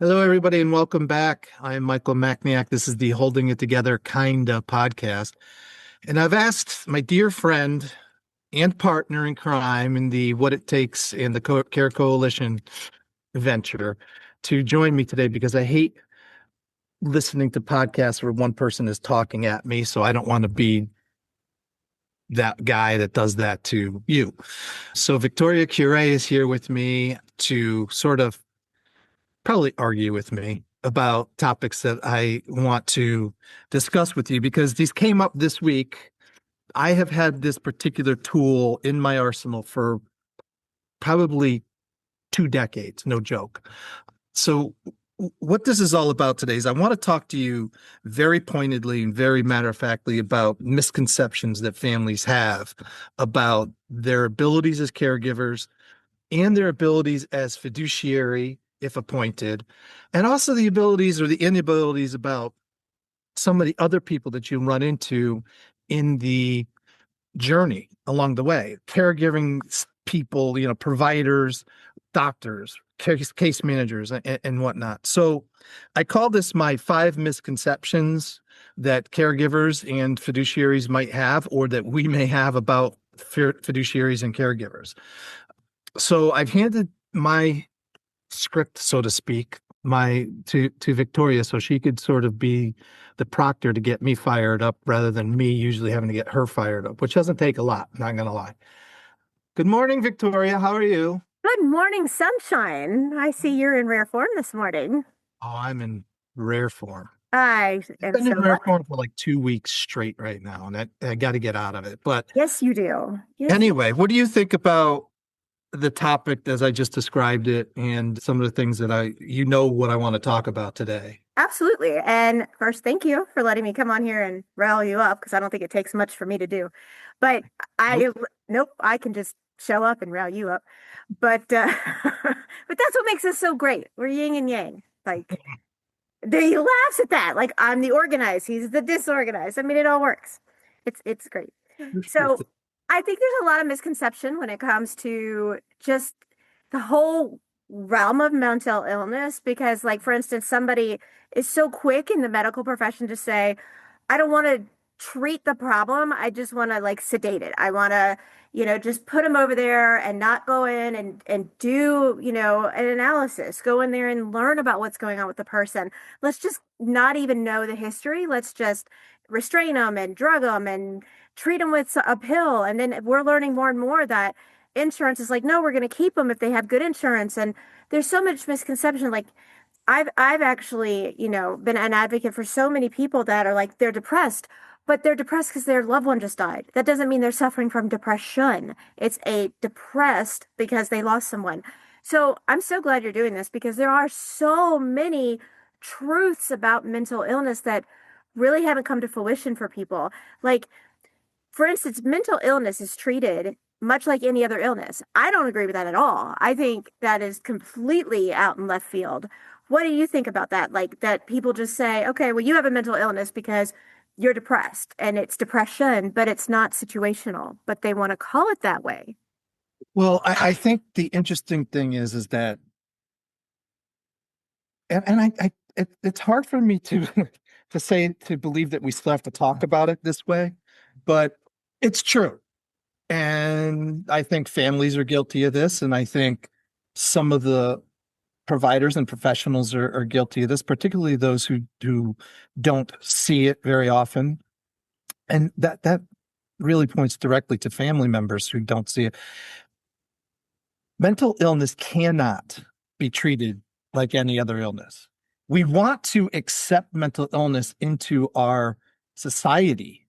Hello, everybody, and welcome back. I'm Michael Makniak. This is the Holding It Together Kinda podcast. And I've asked my dear friend and partner in crime in the What It Takes and the Care Coalition venture to join me today because I hate listening to podcasts where one person is talking at me. So I don't want to be that guy that does that to you. So Victoria Cure is here with me to sort of probably argue with me about topics that I want to discuss with you because these came up this week. I have had this particular tool in my arsenal for probably 2 decades, no joke. So, what this is all about today is I want to talk to you very pointedly and very matter of factly about misconceptions that families have about their abilities as caregivers and their abilities as fiduciary, if appointed, and also the abilities or the inabilities about some of the other people that you run into in the journey along the way. Caregiving people, providers, doctors, case managers, and whatnot. So I call this my 5 misconceptions that caregivers and fiduciaries might have, or that we may have about fiduciaries and caregivers. So I've handed my script, so to speak, to Victoria, so she could sort of be the proctor to get me fired up rather than me usually having to get her fired up, which doesn't take a lot, not gonna lie. Good morning, Victoria. How are you? Good morning, sunshine. I see you're in rare form this morning. Oh, I'm in rare form. I I've am been so in rare glad. form for like 2 weeks straight right now, and I got to get out of it. But Yes, you do. Yes, anyway, what do you think about the topic as I just described it and some of the things that what I want to talk about today? absolutely. And first, thank you for letting me come on here and rile you up because I don't think it takes much for me to do. But Nope. nope, I can just show up and rile you up. But but that's what makes us so great. We're yin and yang. Like he laughs at that. Like I'm the organized, he's the disorganized. I mean, it all works. It's great. So I think there's a lot of misconception when it comes to just the whole realm of mental illness because, like, for instance, somebody is so quick in the medical profession to say, I don't want to treat the problem. I just want to like sedate it. I want to, just put them over there and not go in and do, an analysis. Go in there and learn about what's going on with the person. Let's just not even know the history. Let's just restrain them and drug them and treat them with a pill. And then we're learning more and more that insurance is like, no, we're going to keep them if they have good insurance. And there's so much misconception. Like I've actually, been an advocate for so many people that are like they're depressed, but they're depressed because their loved one just died. That doesn't mean they're suffering from depression. It's a depressed because they lost someone. So I'm so glad you're doing this because there are so many truths about mental illness that really haven't come to fruition for people. Like, for instance, mental illness is treated much like any other illness. I don't agree with that at all. I think that is completely out in left field. What do you think about that? Like that people just say, okay, well, you have a mental illness because you're depressed and it's depression, but it's not situational, but they want to call it that way. Well, I think the interesting thing is that, and it's hard for me to to believe that we still have to talk about it this way, but it's true. And I think families are guilty of this, and I think some of the providers and professionals are guilty of this, particularly those who don't see it very often. And that really points directly to family members who don't see it. Mental illness cannot be treated like any other illness. We want to accept mental illness into our society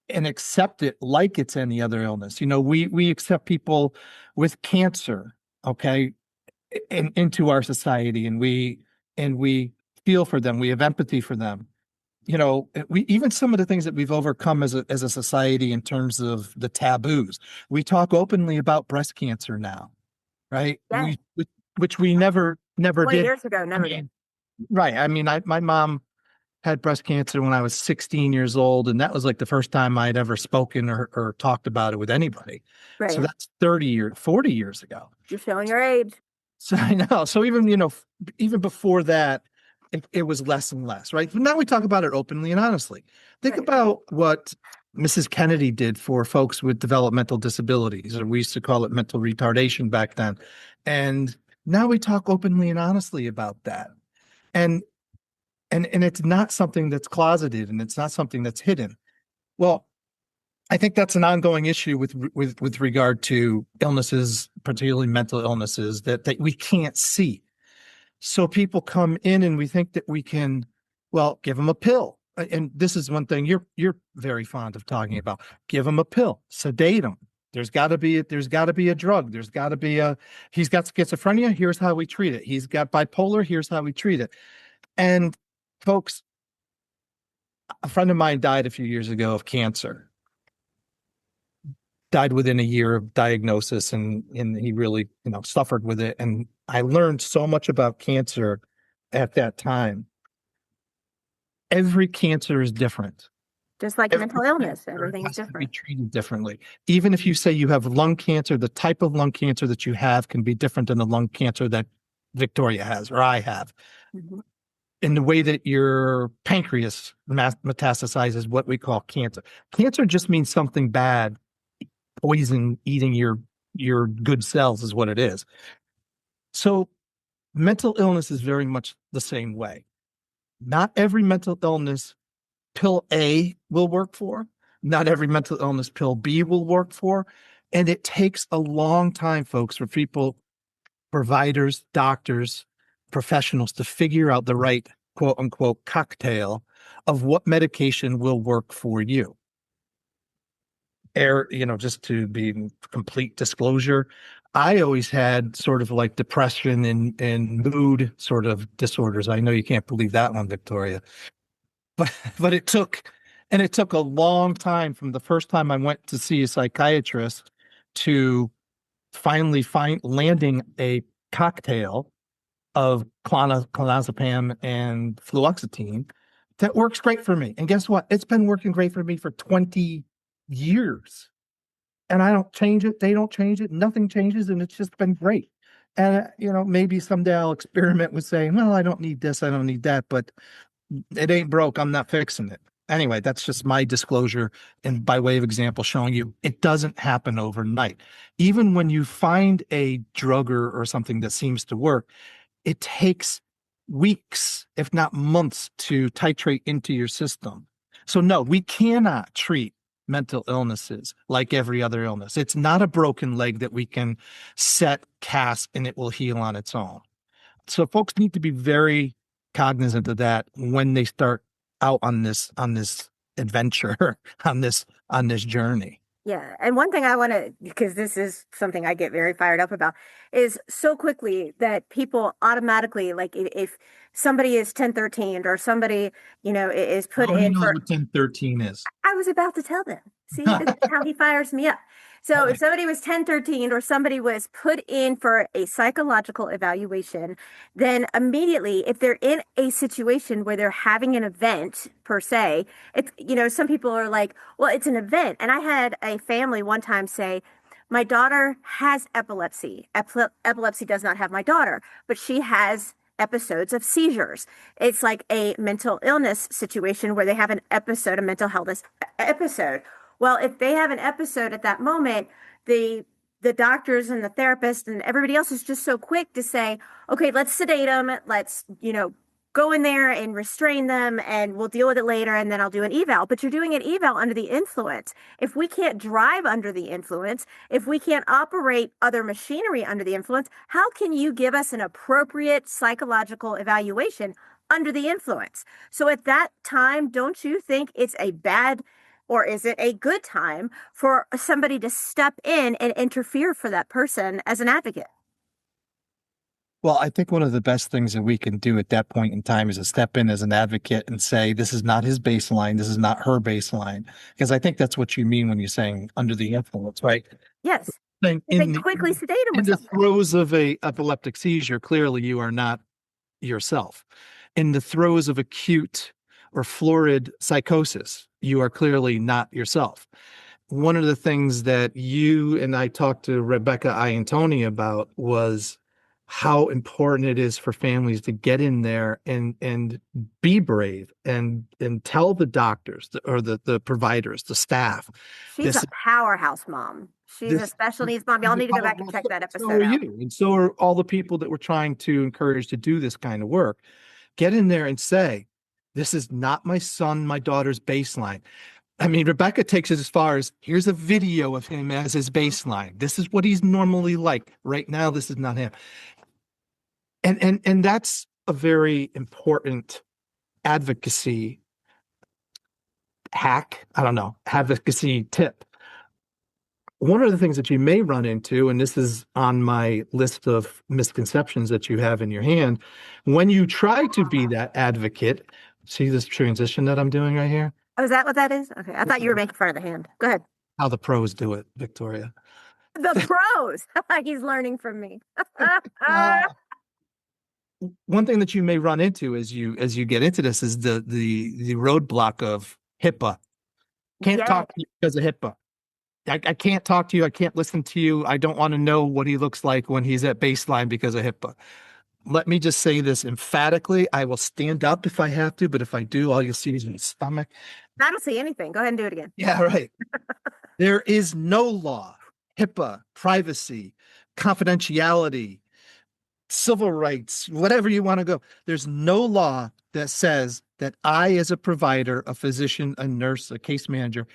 and accept it like it's any other illness. We accept people with cancer, okay, into our society, and we feel for them. We have empathy for them. We even some of the things that we've overcome as a society in terms of the taboos. We talk openly about breast cancer now, right? Yeah. Which we never 20 did. years ago, I never did. mean, right. I mean, my mom had breast cancer when I was 16 years old, and that was like the first time I'd ever spoken or talked about it with anybody. So Right. that's 30 years, 40 years ago. You're showing your age. So I know. So even, even before that, it was less and less, right? But now we talk about it openly and honestly. Think Right. about what Mrs. Kennedy did for folks with developmental disabilities, or we used to call it mental retardation back then. And now we talk openly and honestly about that. And and it's not something that's closeted, and it's not something that's hidden. Well, I think that's an ongoing issue with regard to illnesses, particularly mental illnesses that we can't see. So people come in and we think that we can, well, give them a pill. And this is one thing you're very fond of talking about. Give them a pill, sedate them. There's got to be a drug. There's got to be he's got schizophrenia. Here's how we treat it. He's got bipolar. Here's how we treat it. And folks, a friend of mine died a few years ago of cancer. Died within a year of diagnosis, and he really, suffered with it. And I learned so much about cancer at that time. Every cancer is different. Just like Every mental illness, cancer everything's has to be different. treated differently. Even if you say you have lung cancer, the type of lung cancer that you have can be different than the lung cancer that Victoria has or I have. Mhm. In the way that your pancreas metastasizes, what we call cancer. Cancer just means something bad, poison eating your good cells is what it is. So mental illness is very much the same way. Not every mental illness pill A will work for. Not every mental illness pill B will work for. And it takes a long time, folks, for people, providers, doctors, professionals to figure out the right quote unquote cocktail of what medication will work for you. Just to be complete disclosure, I always had sort of like depression and mood sort of disorders. I know you can't believe that one, Victoria, but it took a long time from the first time I went to see a psychiatrist to finally landing a cocktail of clonazepam and fluoxetine that works great for me. And guess what? It's been working great for me for 20 years. And I don't change it. They don't change it. Nothing changes. And it's just been great. And, maybe someday I'll experiment with saying, well, I don't need this. I don't need that. But it ain't broke. I'm not fixing it. Anyway, that's just my disclosure. And by way of example, showing you it doesn't happen overnight. Even when you find a drug or something that seems to work, it takes weeks, if not months, to titrate into your system. So no, we cannot treat mental illnesses like every other illness. It's not a broken leg that we can set, cast, and it will heal on its own. So folks need to be very cognizant of that when they start out on this adventure, on this journey. Yeah. And one thing I want to, because this is something I get very fired up about, is so quickly that people automatically, like if somebody is 1013 or somebody, is put Nobody in knows for, what 1013 is. I was about to tell them. See, this is how he fires me up. So if somebody was 1013 or somebody was put in for a psychological evaluation, then immediately, if they're in a situation where they're having an event per se, it's, some people are like, well, it's an event. And I had a family one time say, my daughter has epilepsy. Epilepsy does not have my daughter, but she has episodes of seizures. It's like a mental illness situation where they have an episode, a mental health episode. Well, if they have an episode at that moment, the doctors and the therapist and everybody else is just so quick to say, okay, let's sedate them. Let's, go in there and restrain them and we'll deal with it later and then I'll do an eval. But you're doing an eval under the influence. If we can't drive under the influence, if we can't operate other machinery under the influence, how can you give us an appropriate psychological evaluation under the influence? So at that time, don't you think it's a bad or is it a good time for somebody to step in and interfere for that person as an advocate? Well, I think one of the best things that we can do at that point in time is to step in as an advocate and say, this is not his baseline. This is not her baseline. Because I think that's what you mean when you're saying under the influence, right? Yes. Saying They quickly sedate them in with the something. throes of a epileptic seizure, clearly you are not yourself. In the throes of acute or florid psychosis, you are clearly not yourself. One of the things that you and I talked to Rebecca Iantoni about was how important it is for families to get in there and be brave and tell the doctors or the providers, the staff, She's a this powerhouse mom. She's a this special needs mom. Y'all need to go back and well, check that so episode are out. you, and so are all the people that we're trying to encourage to do this kind of work. Get in there and say, this is not my son, my daughter's baseline. I mean, Rebecca takes it as far as here's a video of him as his baseline. This is what he's normally like. Right now, this is not him. And that's a very important advocacy hack. I don't know, advocacy tip. One of the things that you may run into, and this is on my list of misconceptions that you have in your hand, when you try to be that advocate, see this transition that I'm doing right here? Oh, is that what that is? Okay. I This thought is you were making fun of the hand. Go ahead. how the pros do it, Victoria. The pros. He's learning from me. Uh, one thing that you may run into as you get into this is the roadblock of HIPAA. Can't Yeah. talk to you because of HIPAA. I can't talk to you. I can't listen to you. I don't want to know what he looks like when he's at baseline because of HIPAA. Let me just say this emphatically. I will stand up if I have to, but if I do, all you'll see is my stomach. I don't see anything. Go ahead and do it again. Yeah, right. There is no law, HIPAA, privacy, confidentiality, civil rights, whatever you want to go. There's no law that says that I, as a provider, a physician, a nurse, a case manager,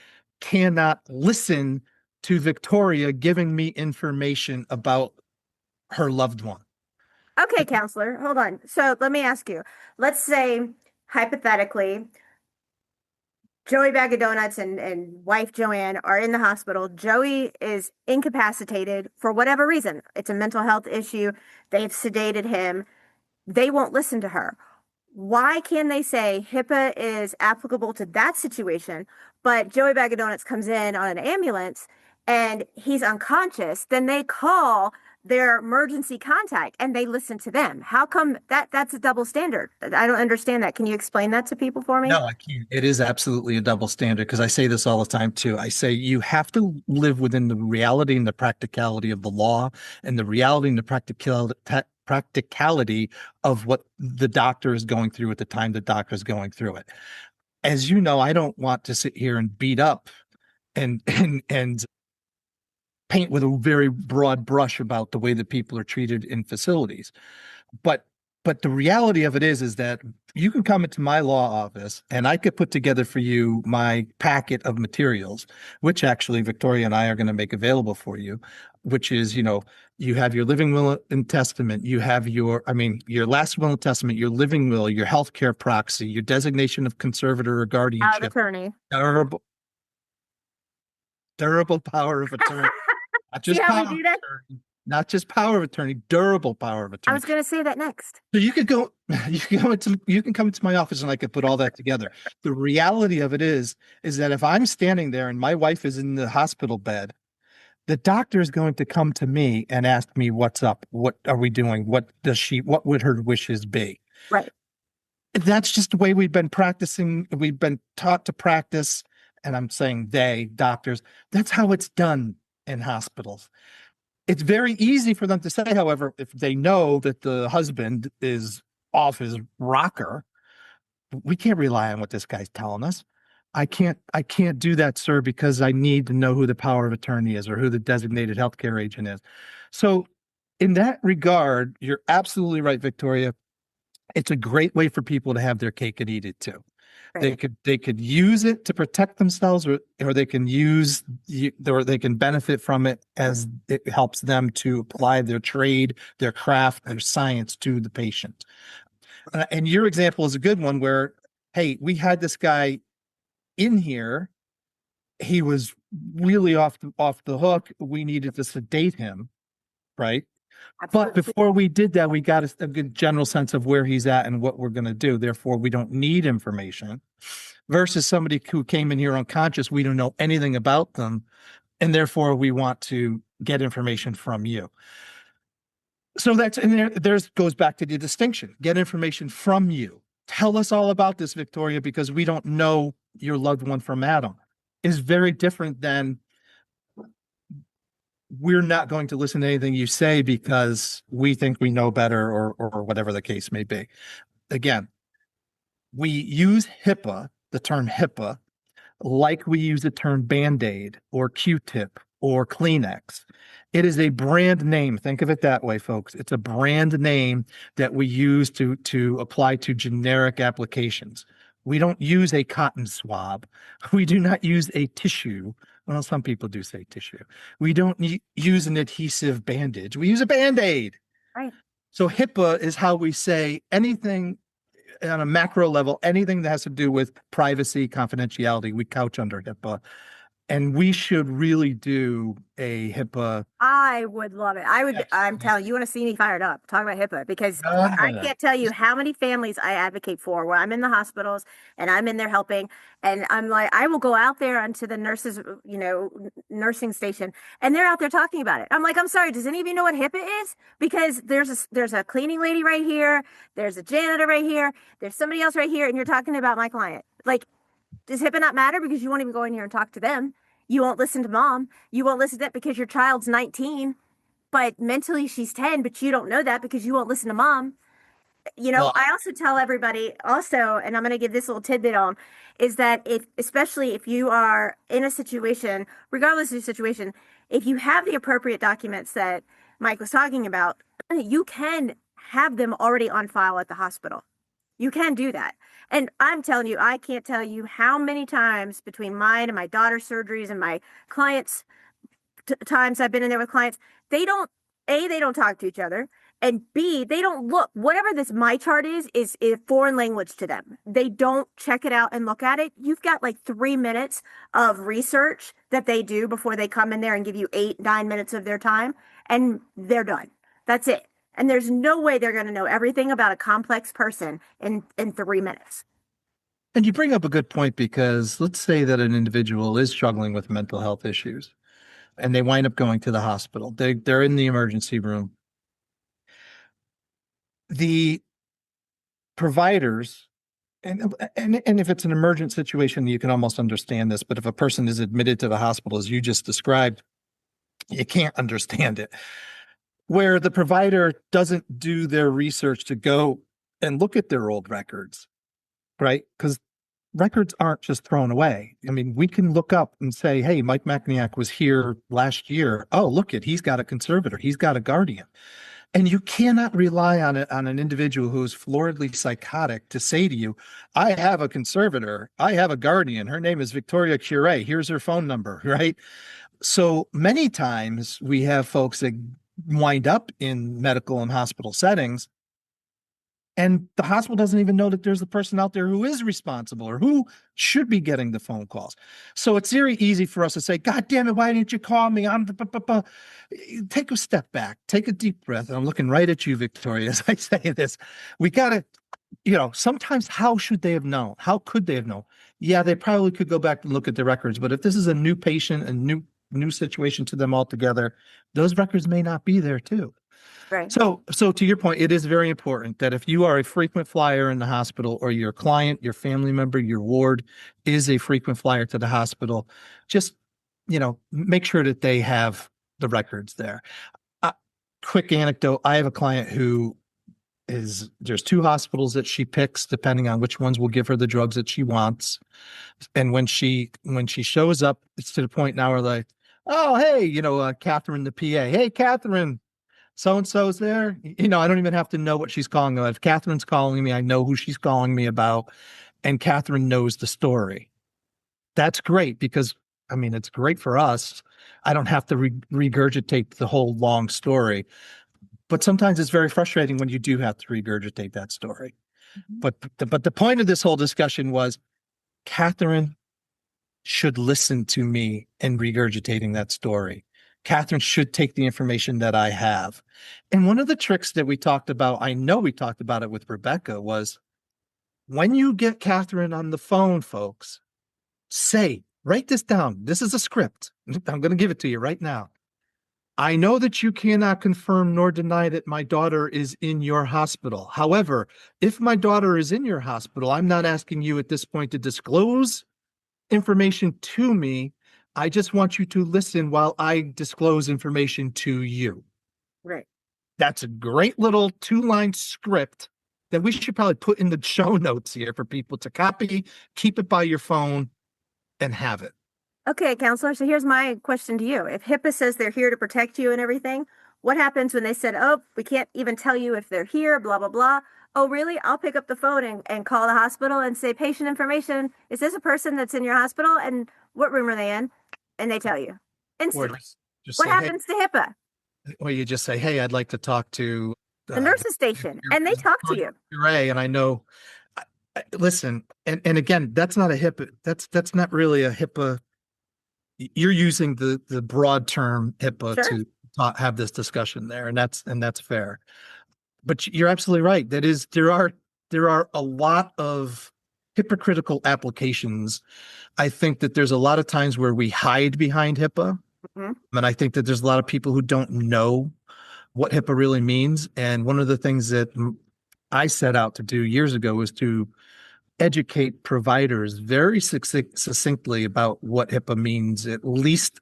cannot listen to Victoria giving me information about her loved one. Okay, counselor, hold on. So let me ask you. Let's say, hypothetically, Joey Bag of Donuts and wife Joanne are in the hospital. Joey is incapacitated for whatever reason. It's a mental health issue. They've sedated him. They won't listen to her. Why can they say HIPAA is applicable to that situation, but Joey Bag of Donuts comes in on an ambulance and he's unconscious? Then they call their emergency contact and they listen to them. How come that's a double standard? I don't understand that. Can you explain that to people for me? No, I can't. It is absolutely a double standard because I say this all the time too. I say you have to live within the reality and the practicality of the law and the reality and the practicality of what the doctor is going through at the time the doctor is going through it. As you know, I don't want to sit here and beat up and paint with a very broad brush about the way that people are treated in facilities. But the reality of it is that you can come into my law office and I could put together for you my packet of materials, which actually Victoria and I are going to make available for you, which is, you have your living will and testament, you have your last will and testament, your living will, your healthcare proxy, your designation of conservator or Power of guardianship, attorney. durable power of attorney. Not See just how power we of do that? attorney, not just power of attorney, durable power of I attorney. was going to say that next. So you can come into my office and I could put all that together. The reality of it is that if I'm standing there and my wife is in the hospital bed, the doctor is going to come to me and ask me what's up, what are we doing, what would her wishes be? Right. That's just the way we've been practicing. We've been taught to practice, and I'm saying doctors, that's how it's done in hospitals. It's very easy for them to say, however, if they know that the husband is off his rocker, we can't rely on what this guy's telling us. I can't do that, sir, because I need to know who the power of attorney is or who the designated healthcare agent is. So in that regard, you're absolutely right, Victoria. It's a great way for people to have their cake and eat it too. Right. They could use it to protect themselves, or they can benefit from it as it helps them to apply their trade, their craft, their science to the patient. And your example is a good one where, hey, we had this guy in here. He was really off the hook. We needed to sedate him, right? But Absolutely. before we did that, we got a good general sense of where he's at and what we're going to do. Therefore, we don't need information versus somebody who came in here unconscious. We don't know anything about them. And therefore, we want to get information from you. So there's goes back to the distinction. Get information from you. Tell us all about this, Victoria, because we don't know your loved one from Adam. Is very different than we're not going to listen to anything you say because we think we know better or whatever the case may be. Again, we use HIPAA, the term HIPAA, like we use the term Band-Aid or Q-tip or Kleenex. It is a brand name. Think of it that way, folks. It's a brand name that we use to apply to generic applications. We don't use a cotton swab. We do not use a tissue. Well, some people do say tissue. We don't use an adhesive bandage. We use a Band-Aid. Right. So HIPAA is how we say anything on a macro level, anything that has to do with privacy, confidentiality, we couch under HIPAA. And we should really do a HIPAA. I would love it. Yes. I'm telling you, you want to see me fired up. Talk about HIPAA because I can't tell you how many families I advocate for where I'm in the hospitals and I'm in there helping. And I'm like, I will go out there onto the nurses, nursing station, and they're out there talking about it. I'm like, I'm sorry, does any of you know what HIPAA is? Because there's a cleaning lady right here, there's a janitor right here, there's somebody else right here, and you're talking about my client. Like, does HIPAA not matter because you won't even go in here and talk to them? You won't listen to mom. You won't listen to that because your child's 19, but mentally she's 10, but you don't know that because you won't listen to mom. Well, I also tell everybody also, and I'm going to give this little tidbit on, is that especially if you are in a situation, regardless of your situation, if you have the appropriate documents that Mike was talking about, you can have them already on file at the hospital. You can do that. And I'm telling you, I can't tell you how many times between mine and my daughter's surgeries and my clients' times I've been in there with clients, they don't talk to each other. And B, they don't look, whatever this my chart is a foreign language to them. They don't check it out and look at it. You've got like 3 minutes of research that they do before they come in there and give you 8, 9 minutes of their time, and they're done. That's it. And there's no way they're going to know everything about a complex person in 3 minutes. and you bring up a good point because let's say that an individual is struggling with mental health issues and they wind up going to the hospital. They're in the emergency room. The providers, and if it's an emergent situation, you can almost understand this. But if a person is admitted to the hospital, as you just described, you can't understand it. Where the provider doesn't do their research to go and look at their old records, right? Because records aren't just thrown away. I mean, we can look up and say, hey, Mike Makniak was here last year. Oh, look he's got a conservator. He's got a guardian. And you cannot rely on an individual who's floridly psychotic to say to you, I have a conservator. I have a guardian. Her name is Victoria Cure. Here's her phone number, right? So many times we have folks that wind up in medical and hospital settings, and the hospital doesn't even know that there's a person out there who is responsible or who should be getting the phone calls. So it's very easy for us to say, God damn it, why didn't you call me? Take a step back, take a deep breath. And I'm looking right at you, Victoria, as I say this. We got to, sometimes how should they have known? How could they have known? Yeah, they probably could go back and look at the records. But if this is a new patient, a new situation to them altogether, those records may not be there too. Right. So to your point, it is very important that if you are a frequent flyer in the hospital or your client, your family member, your ward is a frequent flyer to the hospital, just, make sure that they have the records there. Quick anecdote. I have a client who there's 2 hospitals that she picks depending on which ones will give her the drugs that she wants. And when she shows up, it's to the point now where like, oh, hey, Catherine, the PA. Hey, Catherine, so-and-so's there. I don't even have to know what she's calling about. If Catherine's calling me, I know who she's calling me about, and Catherine knows the story. That's great because, it's great for us. I don't have to regurgitate the whole long story, but sometimes it's very frustrating when you do have to regurgitate that story. Mm-hmm. But the point of this whole discussion was Catherine should listen to me in regurgitating that story. Catherine should take the information that I have. And one of the tricks that we talked about, I know we talked about it with Rebecca, was when you get Catherine on the phone, folks, write this down. This is a script. I'm going to give it to you right now. I know that you cannot confirm nor deny that my daughter is in your hospital. However, if my daughter is in your hospital, I'm not asking you at this point to disclose information to me, I just want you to listen while I disclose information to you. Right. That's a great little 2-line script that we should probably put in the show notes here for people to copy, keep it by your phone, and have it. Okay, counselor. So here's my question to you. If HIPAA says they're here to protect you and everything, what happens when they said, oh, we can't even tell you if they're here, blah, blah, blah. Oh, really? I'll pick up the phone and call the hospital and say, patient information. Is this a person that's in your hospital? And what room are they in? And they tell you Or instantly. just What say, hey, happens to HIPAA? or you just say, hey, I'd like to talk to The nurse's station. And they talk to you. Ray, and I know. Listen, and again, that's not a HIPAA. That's not really a HIPAA. You're using the broad term HIPAA Sure. to have this discussion there, and that's fair. But you're absolutely right. That is, there are a lot of hypocritical applications. I think that there's a lot of times where we hide behind HIPAA, Mhm. and I think that there's a lot of people who don't know what HIPAA really means. And one of the things that I set out to do years ago was to educate providers very succinctly about what HIPAA means, at least.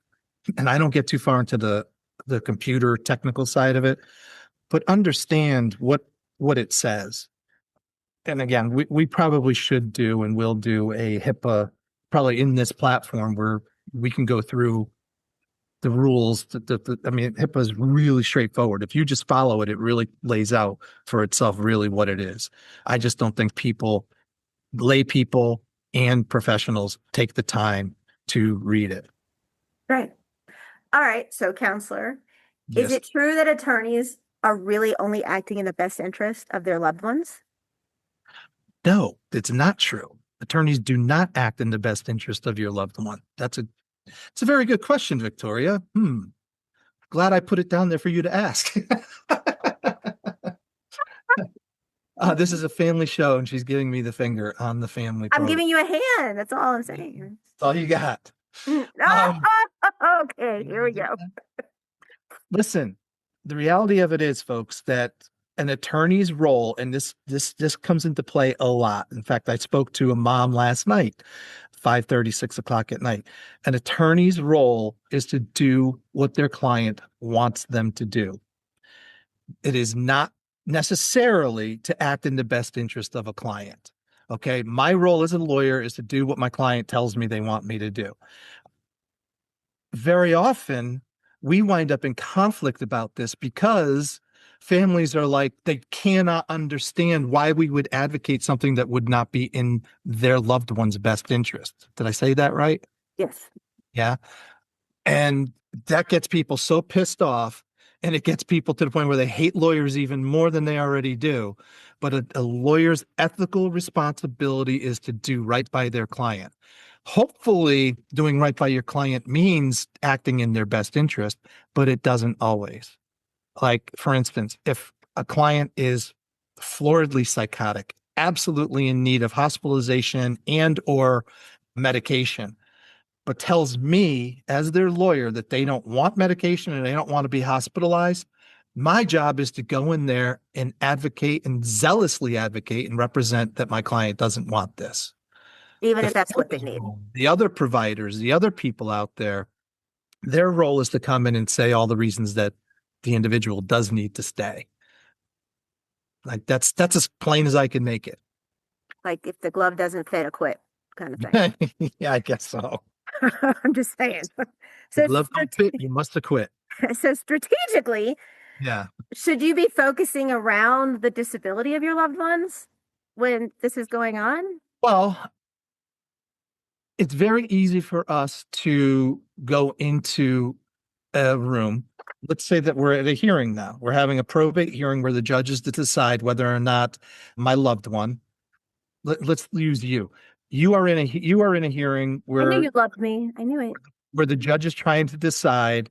And I don't get too far into the computer technical side of it, but understand what it says. And again, we probably should do and will do a HIPAA probably in this platform where we can go through the rules. I mean, HIPAA is really straightforward. If you just follow it, it really lays out for itself really what it is. I just don't think lay people and professionals take the time to read it. Right. All right. So, counselor, is Yes. it true that attorneys are really only acting in the best interest of their loved ones? No, it's not true. Attorneys do not act in the best interest of your loved one. It's a very good question, Victoria. Glad I put it down there for you to ask. This is a family show, and she's giving me the finger on the family I'm program. giving you a hand. That's all I'm saying. That's all you got. Okay, here we go. Listen, the reality of it is, folks, that an attorney's role, and this comes into play a lot. In fact, I spoke to a mom last night, 5:30, 6 o'clock at night. An attorney's role is to do what their client wants them to do. It is not necessarily to act in the best interest of a client. Okay. My role as a lawyer is to do what my client tells me they want me to do. Very often, we wind up in conflict about this because families are like, they cannot understand why we would advocate something that would not be in their loved one's best interest. Did I say that right? Yes. Yeah. And that gets people so pissed off, and it gets people to the point where they hate lawyers even more than they already do. But a lawyer's ethical responsibility is to do right by their client. Hopefully, doing right by your client means acting in their best interest, but it doesn't always. Like, for instance, if a client is floridly psychotic, absolutely in need of hospitalization and or medication, but tells me as their lawyer that they don't want medication and they don't want to be hospitalized, my job is to go in there and advocate and zealously advocate and represent that my client doesn't want this. Even The if that's what they family's need. role, the other providers, the other people out there, their role is to come in and say all the reasons that the individual does need to stay. Like that's as plain as I can make it. Like if the glove doesn't fit, a quit kind of thing. Yeah, I guess so. I'm just saying. The So, glove don't fit, you must have quit. so strategically, Yeah. should you be focusing around the disability of your loved ones when this is going on? Well, it's very easy for us to go into a room. Let's say that we're at a hearing now. We're having a probate hearing where the judge is to decide whether or not my loved one, let's use you. You are in a hearing I knew where you loved me. I knew it. the judge is trying to decide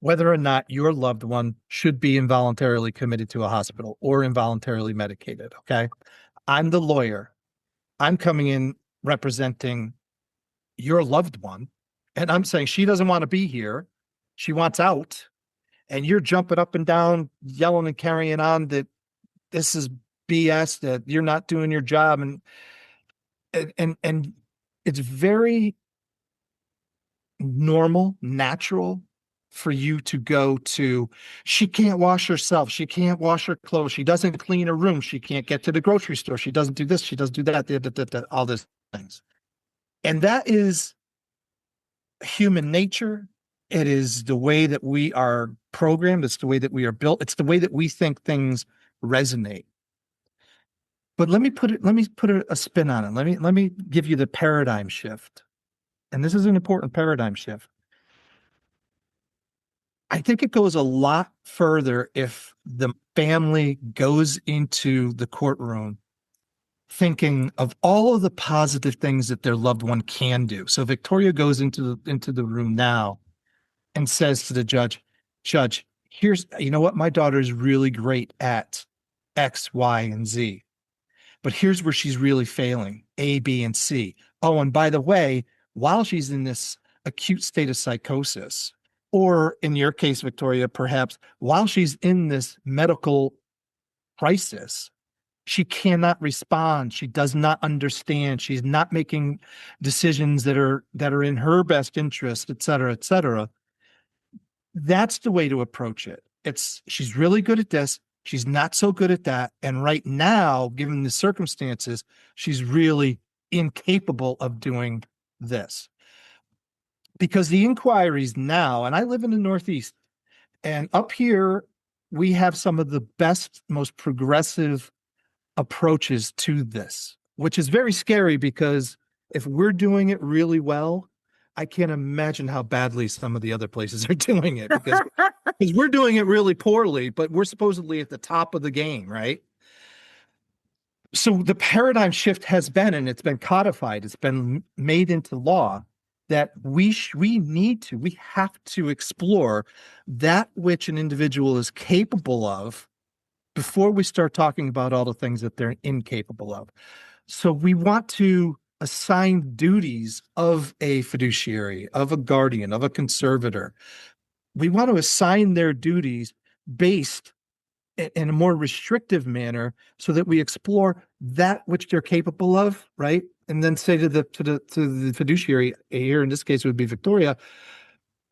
whether or not your loved one should be involuntarily committed to a hospital or involuntarily medicated. Okay. I'm the lawyer. I'm coming in representing your loved one, and I'm saying she doesn't want to be here. She wants out. And you're jumping up and down, yelling and carrying on that this is BS, that you're not doing your job. And it's very normal, natural for you to go to, she can't wash herself, she can't wash her clothes, she doesn't clean her room, she can't get to the grocery store, she doesn't do this, she doesn't do that, all these things. And that is human nature. It is the way that we are programmed, it's the way that we are built, it's the way that we think things resonate. But let me put a spin on it. Let me give you the paradigm shift. And this is an important paradigm shift. I think it goes a lot further if the family goes into the courtroom thinking of all of the positive things that their loved one can do. So Victoria goes into the room now and says to the judge, Judge, here's, you know what? My daughter is really great at X, Y, and Z. But here's where she's really failing, A, B, and C. Oh, and by the way, while she's in this acute state of psychosis, or in your case, Victoria, perhaps while she's in this medical crisis, she cannot respond. She does not understand. She's not making decisions that are in her best interest, et cetera, et cetera. That's the way to approach it. She's really good at this. She's not so good at that. And right now, given the circumstances, she's really incapable of doing this. Because the inquiries now, and I live in the Northeast, and up here, we have some of the best, most progressive approaches to this, which is very scary because if we're doing it really well, I can't imagine how badly some of the other places are doing it because we're doing it really poorly, but we're supposedly at the top of the game, right? So the paradigm shift has been, and it's been codified, it's been made into law that we have to explore that which an individual is capable of before we start talking about all the things that they're incapable of. So we want to assign duties of a fiduciary, of a guardian, of a conservator. We want to assign their duties based in a more restrictive manner so that we explore that which they're capable of, right? And then say to the fiduciary, here in this case it would be Victoria,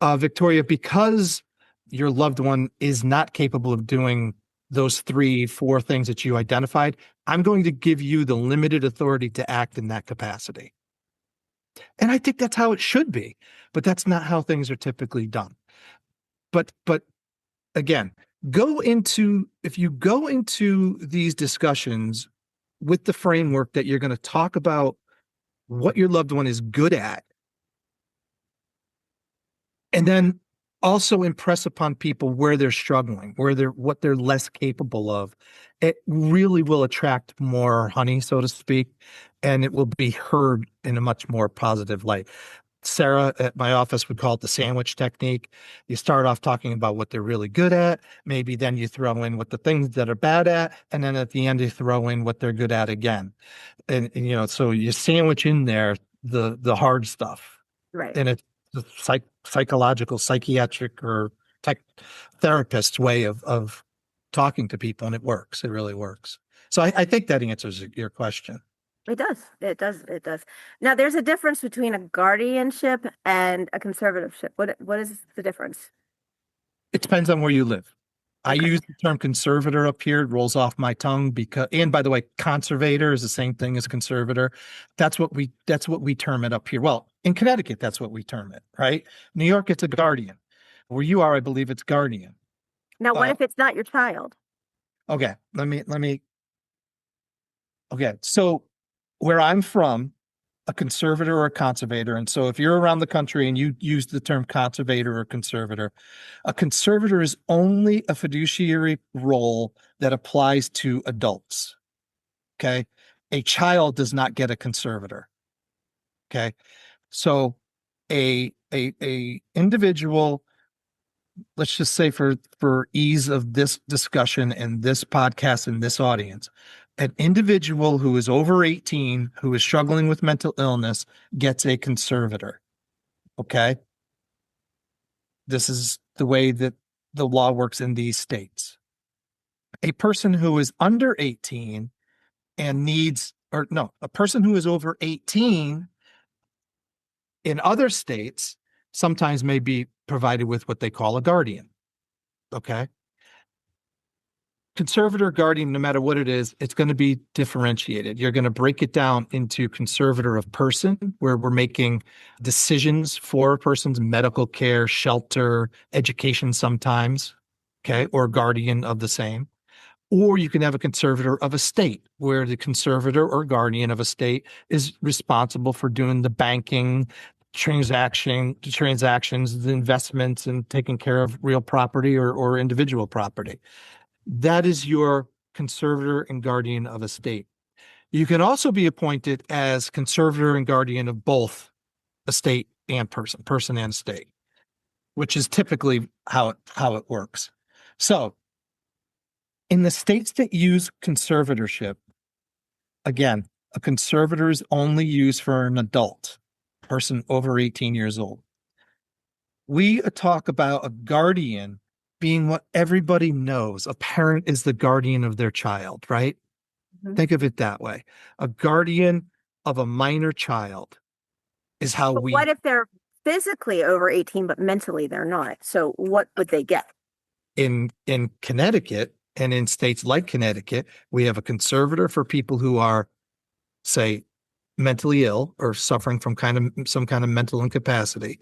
Victoria, because your loved one is not capable of doing those 3-4 things that you identified, I'm going to give you the limited authority to act in that capacity. And I think that's how it should be, but that's not how things are typically done. But again, if you go into these discussions with the framework that you're going to talk about what your loved one is good at, and then also impress upon people where they're struggling, what they're less capable of, it really will attract more honey, so to speak, and it will be heard in a much more positive light. Sarah at my office would call it the sandwich technique. You start off talking about what they're really good at. Maybe then you throw in what the things that are bad at. And then at the end, you throw in what they're good at again. And so you sandwich in there the hard stuff. Right. And it's the psychological, psychiatric, or therapist way of talking to people. And it works. It really works. So I think that answers your question. It does. It does. It does. Now, there's a difference between a guardianship and a conservatorship. What is the difference? It depends on where you live. I Okay. use the term conservator up here. It rolls off my tongue because, and by the way, conservator is the same thing as conservator. That's what we term it up here. Well, in Connecticut, that's what we term it, right? New York, it's a guardian. Where you are, I believe it's guardian. Now, what if it's not your child? Okay, let me. Okay, so where I'm from, a conservator or a conservator, and so if you're around the country and you use the term conservator or conservator, a conservator is only a fiduciary role that applies to adults. Okay, a child does not get a conservator. Okay, so a individual, let's just say for ease of this discussion and this podcast and this audience, an individual who is over 18 who is struggling with mental illness gets a conservator. Okay, this is the way that the law works in these states. A person who is under 18 and a person who is over 18 in other states sometimes may be provided with what they call a guardian. Okay. Conservator, guardian, no matter what it is, it's going to be differentiated. You're going to break it down into conservator of person, where we're making decisions for a person's medical care, shelter, education sometimes, okay, or guardian of the same. Or you can have a conservator of a state, where the conservator or guardian of a state is responsible for doing the banking, transactions, the investments, and taking care of real property or individual property. That is your conservator and guardian of a state. You can also be appointed as conservator and guardian of both a state and person and state, which is typically how it works. So in the states that use conservatorship, again, a conservator is only used for an adult person over 18 years old. We talk about a guardian being what everybody knows. A parent is the guardian of their child, right? Mhm. Think of it that way. A guardian of a minor child is how But we, what if they're physically over 18, but mentally they're not? So what would they get? in Connecticut and in states like Connecticut, we have a conservator for people who are, say, mentally ill or suffering from some kind of mental incapacity.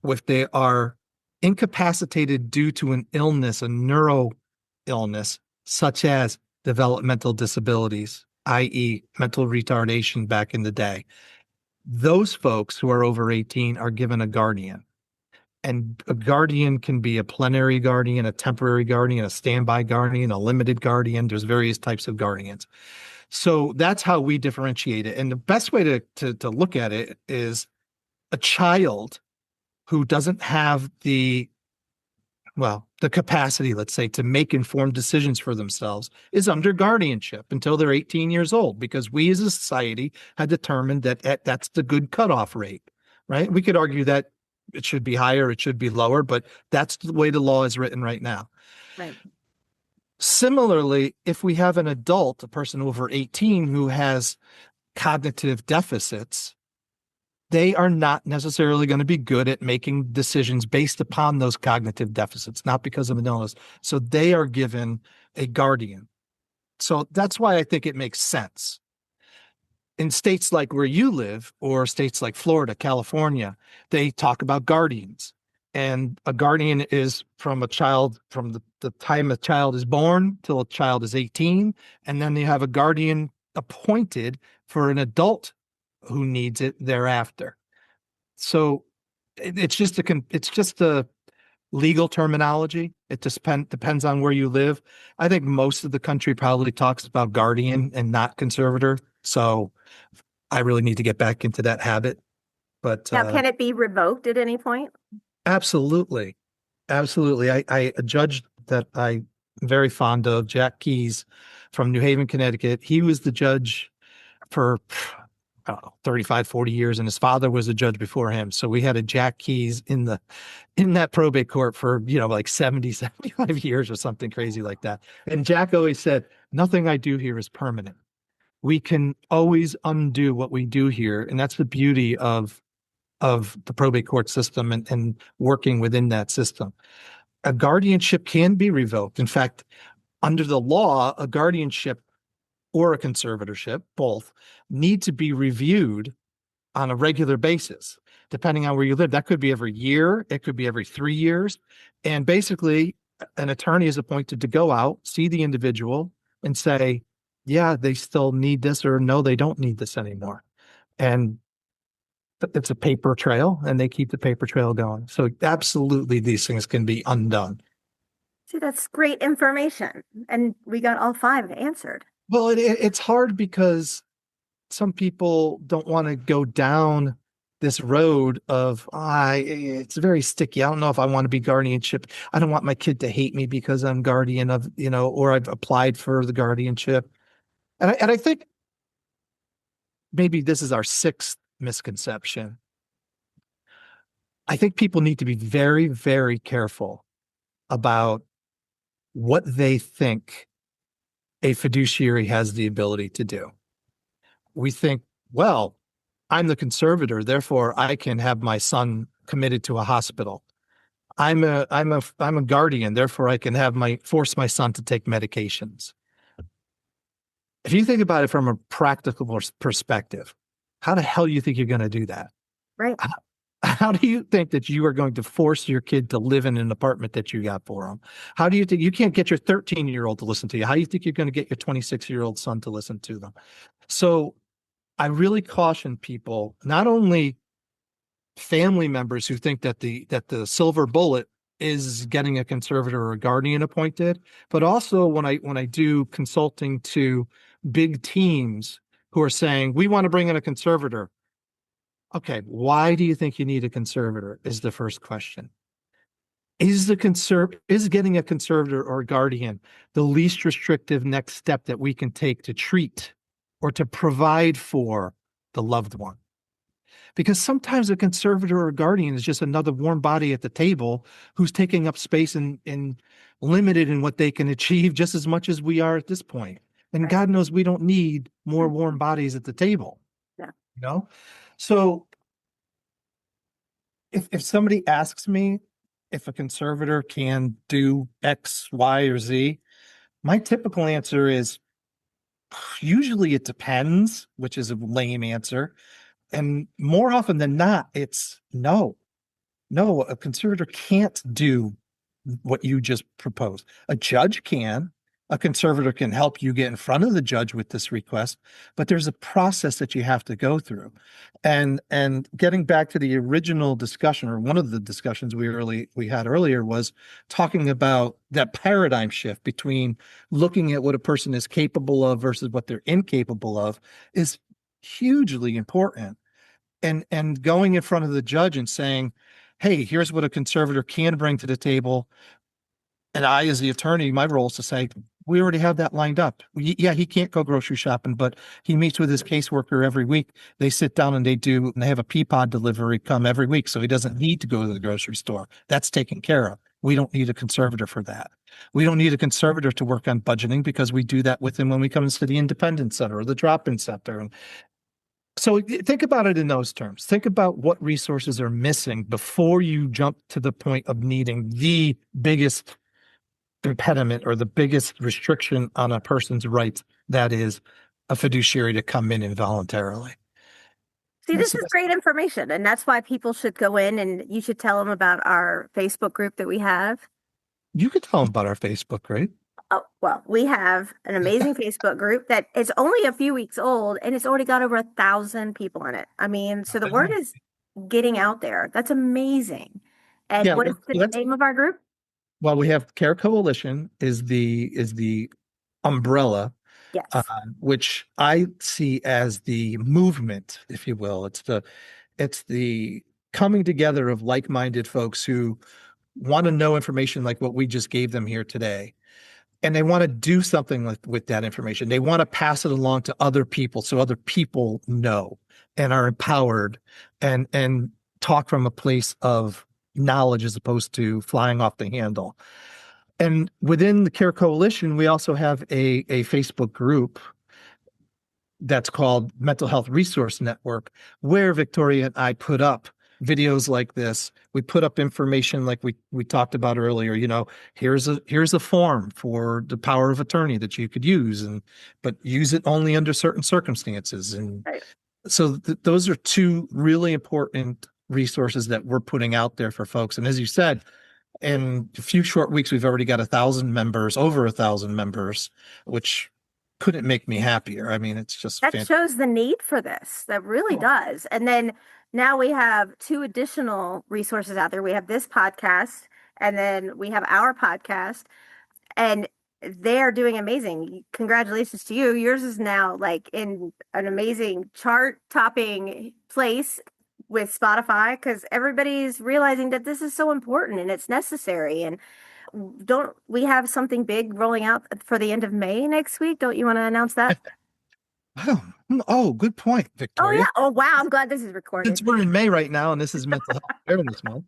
If they are incapacitated due to an illness, a neuro illness, such as developmental disabilities, i.e., mental retardation back in the day, those folks who are over 18 are given a guardian. And a guardian can be a plenary guardian, a temporary guardian, a standby guardian, a limited guardian. There's various types of guardians. So that's how we differentiate it. And the best way to look at it is a child who doesn't have the capacity, let's say, to make informed decisions for themselves is under guardianship until they're 18 years old, because we as a society had determined that that's the good cutoff rate, right? We could argue that it should be higher, it should be lower, but that's the way the law is written right now. Right. Similarly, if we have an adult, a person over 18 who has cognitive deficits, they are not necessarily going to be good at making decisions based upon those cognitive deficits, not because of an illness. So they are given a guardian. So that's why I think it makes sense. In states like where you live, or states like Florida, California, they talk about guardians. And a guardian is from a child, from the time a child is born till a child is 18. And then you have a guardian appointed for an adult who needs it thereafter. So it's just a legal terminology. It just depends on where you live. I think most of the country probably talks about guardian and not conservator. So I really need to get back into that habit. But Now, can it be revoked at any point? absolutely, absolutely. A judge that I'm very fond of, Jack Keys from New Haven, Connecticut. He was the judge for 35, 40 years, and his father was a judge before him. So we had a Jack Keys in that probate court for, like 70, 75 years or something crazy like that. And Jack always said, nothing I do here is permanent. We can always undo what we do here. And that's the beauty of the probate court system and working within that system. A guardianship can be revoked. In fact, under the law, a guardianship or a conservatorship, both, need to be reviewed on a regular basis, depending on where you live. That could be every year. It could be every 3 years. And basically, an attorney is appointed to go out, see the individual, and say, yeah, they still need this, or no, they don't need this anymore. And it's a paper trail, and they keep the paper trail going. So absolutely, these things can be undone. See, that's great information. And we got all 5 answered. Well, it's hard because some people don't want to go down this road of, it's very sticky. I don't know if I want to be guardianship. I don't want my kid to hate me because I'm guardian of, or I've applied for the guardianship. And I think maybe this is our 6th misconception. I think people need to be very, very careful about what they think a fiduciary has the ability to do. We think, well, I'm the conservator, therefore I can have my son committed to a hospital. I'm a guardian, therefore I can force my son to take medications. If you think about it from a practical perspective, how the hell do you think you're going to do that? Right. How do you think that you are going to force your kid to live in an apartment that you got for them? How do you think you can't get your 13-year-old to listen to you? How do you think you're going to get your 26-year-old son to listen to them? So I really caution people, not only family members who think that the silver bullet is getting a conservator or a guardian appointed, but also when I do consulting to big teams who are saying, we want to bring in a conservator. Okay, why do you think you need a conservator is the first question. Is getting a conservator or a guardian the least restrictive next step that we can take to treat or to provide for the loved one? Because sometimes a conservator or a guardian is just another warm body at the table who's taking up space and limited in what they can achieve just as much as we are at this point. And Right. God knows we don't need more warm bodies at the table. Yeah. You know? So if somebody asks me if a conservator can do X, Y, or Z, my typical answer is usually it depends, which is a lame answer. And more often than not, it's no. No, a conservator can't do what you just proposed. A judge can. A conservator can help you get in front of the judge with this request, but there's a process that you have to go through. And getting back to the original discussion, or one of the discussions we had earlier, was talking about that paradigm shift between looking at what a person is capable of versus what they're incapable of is hugely important. And going in front of the judge and saying, hey, here's what a conservator can bring to the table. And I, as the attorney, my role is to say, we already have that lined up. Yeah, he can't go grocery shopping, but he meets with his caseworker every week. They sit down and they have a Peapod delivery come every week. So he doesn't need to go to the grocery store. That's taken care of. We don't need a conservator for that. We don't need a conservator to work on budgeting because we do that with him when we come into the independent center or the drop-in center. And so think about it in those terms. Think about what resources are missing before you jump to the point of needing the biggest impediment or the biggest restriction on a person's rights, that is a fiduciary to come in involuntarily. See, this is great information, and that's why people should go in, and you should tell them about our Facebook group that we have. You could tell them about our Facebook, right? Oh, well, we have an amazing Facebook group that is only a few weeks old, and it's already got over 1,000 people in it. I mean, so the word is getting out there. That's amazing. And Yeah, what is the name of our group? Well, we have Care Coalition is the umbrella, Yes. which I see as the movement, if you will. It's the coming together of like-minded folks who want to know information like what we just gave them here today. And they want to do something with that information. They want to pass it along to other people so other people know and are empowered and talk from a place of knowledge as opposed to flying off the handle. And within the Care Coalition, we also have a Facebook group that's called Mental Health Resource Network, where Victoria and I put up videos like this. We put up information like we talked about earlier. You know, here's a form for the power of attorney that you could use, but use it only under certain circumstances. And right. So those are two really important resources that we're putting out there for folks. And as you said, in a few short weeks, we've already got 1,000 members, over 1,000 members, which couldn't make me happier. I mean, it's just that shows the need for this. That really does. And then now we have 2 additional resources out there. We have this podcast, and then we have our podcast, and they're doing amazing. Congratulations to you. Yours is now like in an amazing chart-topping place with Spotify because everybody's realizing that this is so important and it's necessary. And don't we have something big rolling out for the end of May next week? Don't you want to announce that? Oh, good point, Victoria. Oh, yeah. Oh, wow. I'm glad this is recorded. Since we're in May right now, and this is Mental Health Awareness Month,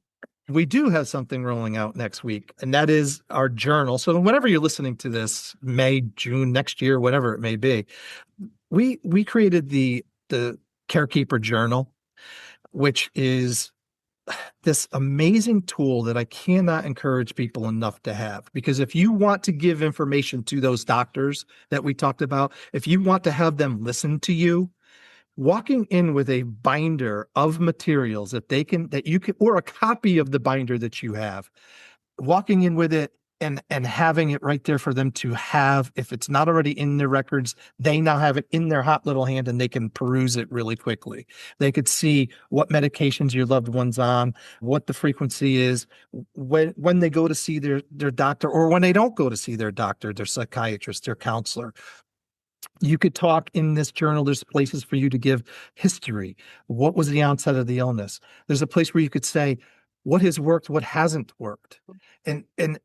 we do have something rolling out next week, and that is our journal. So whenever you're listening to this, May, June, next year, whatever it may be, we created the Carekeeper Journal, which is this amazing tool that I cannot encourage people enough to have. Because if you want to give information to those doctors that we talked about, if you want to have them listen to you, walking in with a binder of materials that you can, or a copy of the binder that you have, walking in with it and having it right there for them to have, if it's not already in their records, they now have it in their hot little hand and they can peruse it really quickly. They could see what medications your loved one's on, what the frequency is, when they go to see their doctor, or when they don't go to see their doctor, their psychiatrist, their counselor. You could talk in this journal. There's places for you to give history. What was the onset of the illness? There's a place where you could say what has worked, what hasn't worked. And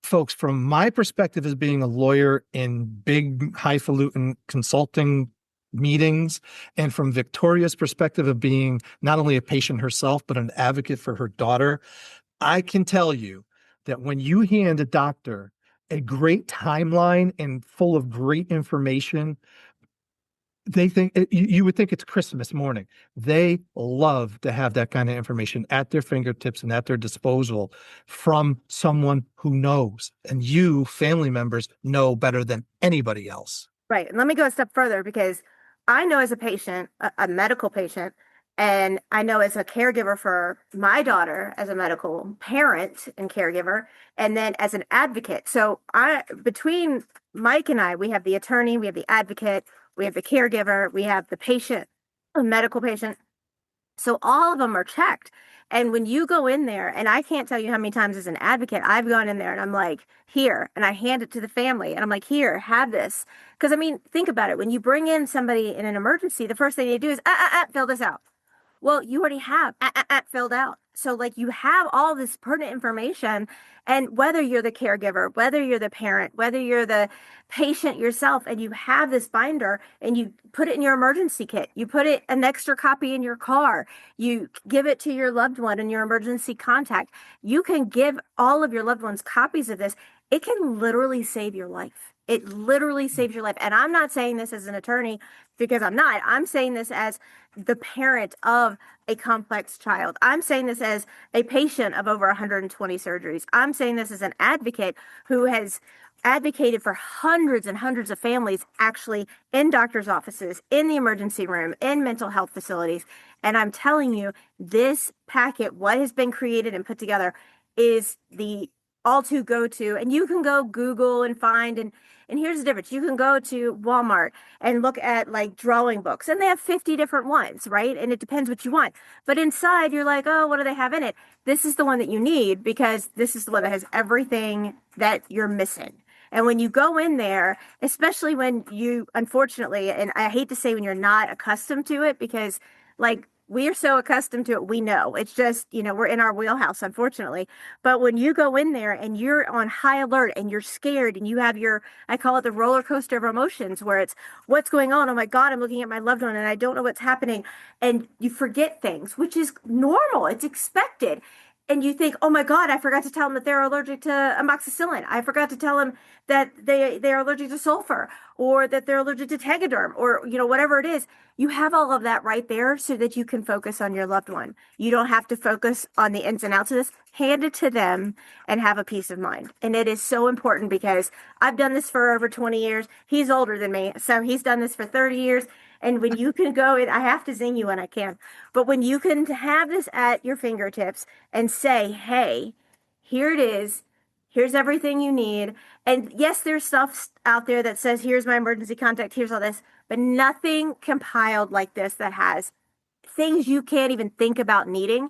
folks, from my perspective as being a lawyer in big highfalutin consulting meetings, and from Victoria's perspective of being not only a patient herself, but an advocate for her daughter, I can tell you that when you hand a doctor a great timeline and full of great information, they think you would think it's Christmas morning. They love to have that kind of information at their fingertips and at their disposal from someone who knows. And you, family members, know better than anybody else. Right. And let me go a step further, because I know as a patient, a medical patient, and I know as a caregiver for my daughter, as a medical parent and caregiver, and then as an advocate. So between Mike and I, we have the attorney, we have the advocate, we have the caregiver, we have the patient, a medical patient. So all of them are checked. And when you go in there, and I can't tell you how many times as an advocate, I've gone in there and I'm like, here, and I hand it to the family and I'm like, here, have this. Because I mean, think about it. When you bring in somebody in an emergency, the first thing they do is, fill this out. Well, you already have filled out. So like you have all this pertinent information, and whether you're the caregiver, whether you're the parent, whether you're the patient yourself, and you have this binder and you put it in your emergency kit, you put it an extra copy in your car, you give it to your loved one and your emergency contact, you can give all of your loved ones copies of this. It can literally save your life. It literally saves your life. And I'm not saying this as an attorney, because I'm not. I'm saying this as the parent of a complex child. I'm saying this as a patient of over 120 surgeries. I'm saying this as an advocate who has advocated for hundreds and hundreds of families, actually in doctors' offices, in the emergency room, in mental health facilities. And I'm telling you, this packet, what has been created and put together, is the all to go to. And you can go Google and find, and here's the difference. You can go to Walmart and look at like drawing books, and they have 50 different ones, right? And it depends what you want. But inside, you're like, oh, what do they have in it? This is the one that you need, because this is the one that has everything that you're missing. And when you go in there, especially when you, unfortunately, and I hate to say when you're not accustomed to it, because like we are so accustomed to it, we know. It's just, we're in our wheelhouse, unfortunately. But when you go in there and you're on high alert and you're scared and you have I call it the roller coaster of emotions, where it's, what's going on? Oh my God, I'm looking at my loved one and I don't know what's happening. And you forget things, which is normal. It's expected. And you think, oh my God, I forgot to tell them that they're allergic to amoxicillin. I forgot to tell them that they're allergic to sulfur, or that they're allergic to tegaderm, or, whatever it is. You have all of that right there so that you can focus on your loved one. You don't have to focus on the ins and outs of this. Hand it to them and have a peace of mind. And it is so important, because I've done this for over 20 years. He's older than me, so he's done this for 30 years. And when you can go in, I have to zing you when I can, but when you can have this at your fingertips and say, hey, here it is. Here's everything you need. And yes, there's stuff out there that says, here's my emergency contact, here's all this, but nothing compiled like this that has things you can't even think about needing,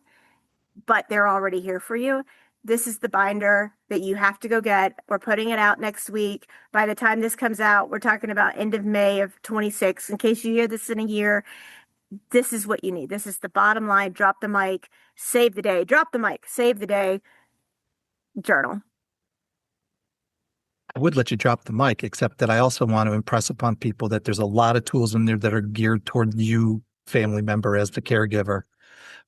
but they're already here for you. This is the binder that you have to go get. We're putting it out next week. By the time this comes out, we're talking about end of May of 26. In case you hear this in a year, this is what you need. This is the bottom line. Drop the mic, save the day. Drop the mic, save the day. Journal. I would let you drop the mic, except that I also want to impress upon people that there's a lot of tools in there that are geared toward you, family member, as the caregiver,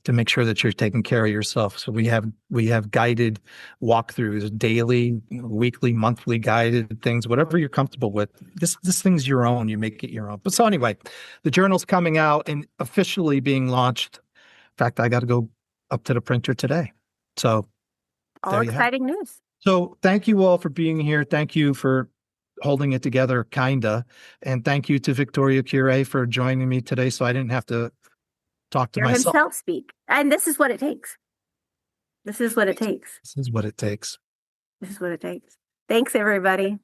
to make sure that you're taking care of yourself. So we have guided walkthroughs, daily, weekly, monthly guided things, whatever you're comfortable with. This thing's your own. You make it your own. But so anyway, the journal's coming out and officially being launched. In fact, I got to go up to the printer today. So All there you have it. exciting news. So thank you all for being here. Thank you for holding it together, kinda. And thank you to Victoria Cure for joining me today so I didn't have to talk to Hear myself. himself speak. And this is what it takes. This is what it takes. This is what it takes. This is what it takes. Thanks, everybody.